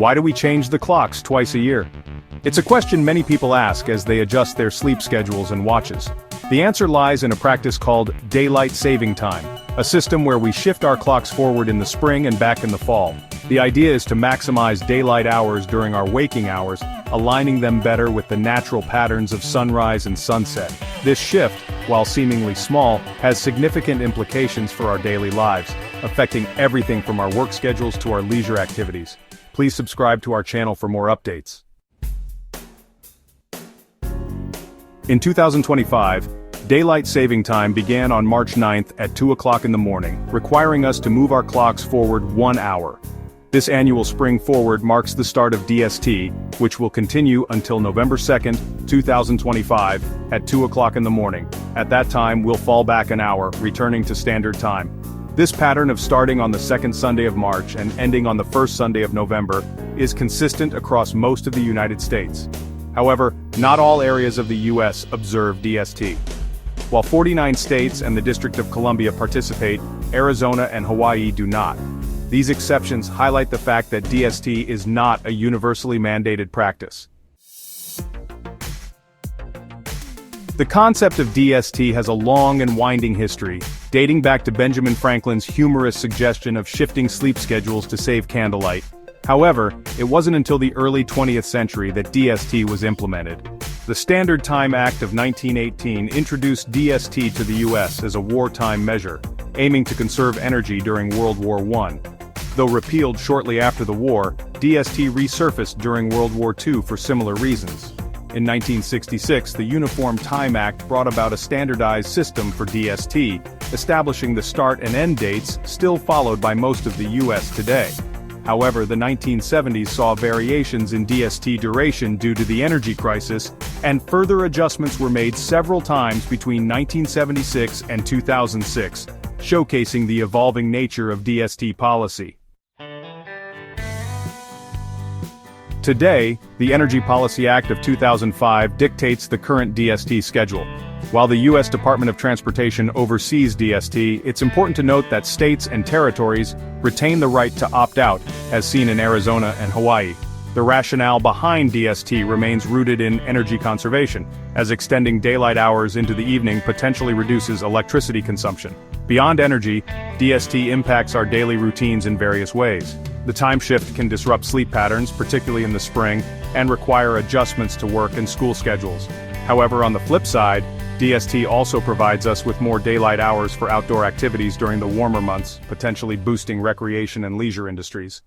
Why do we change the clocks twice a year? It's a question many people ask as they adjust their sleep schedules and watches. The answer lies in a practice called daylight saving time, a system where we shift our clocks forward in the spring and back in the fall. The idea is to maximize daylight hours during our waking hours, aligning them better with the natural patterns of sunrise and sunset. This shift, while seemingly small, has significant implications for our daily lives, affecting everything from our work schedules to our leisure activities. Please subscribe to our channel for more updates. In 2025, daylight saving time began on March 9th at 2 o'clock in the morning, requiring us to move our clocks forward 1 hour. This annual spring forward marks the start of DST, which will continue until November 2nd, 2025, at 2 o'clock in the morning. At that time, we'll fall back an hour, returning to standard time. This pattern of starting on the second Sunday of March and ending on the first Sunday of November is consistent across most of the United States. However, not all areas of the U.S. observe DST. While 49 states and the District of Columbia participate, Arizona and Hawaii do not. These exceptions highlight the fact that DST is not a universally mandated practice. The concept of DST has a long and winding history, dating back to Benjamin Franklin's humorous suggestion of shifting sleep schedules to save candlelight. However, it wasn't until the early 20th century that DST was implemented. The Standard Time Act of 1918 introduced DST to the U.S. as a wartime measure, aiming to conserve energy during World War I. Though repealed shortly after the war, DST resurfaced during World War II for similar reasons. In 1966, the Uniform Time Act brought about a standardized system for DST, establishing the start and end dates still followed by most of the U.S. today. However, the 1970s saw variations in DST duration due to the energy crisis, and further adjustments were made several times between 1976 and 2006, showcasing the evolving nature of DST policy. Today, the Energy Policy Act of 2005 dictates the current DST schedule. While the U.S. Department of Transportation oversees DST, it's important to note that states and territories retain the right to opt out, as seen in Arizona and Hawaii. The rationale behind DST remains rooted in energy conservation, as extending daylight hours into the evening potentially reduces electricity consumption. Beyond energy, DST impacts our daily routines in various ways. The time shift can disrupt sleep patterns, particularly in the spring, and require adjustments to work and school schedules. However, on the flip side, DST also provides us with more daylight hours for outdoor activities during the warmer months, potentially boosting recreation and leisure industries.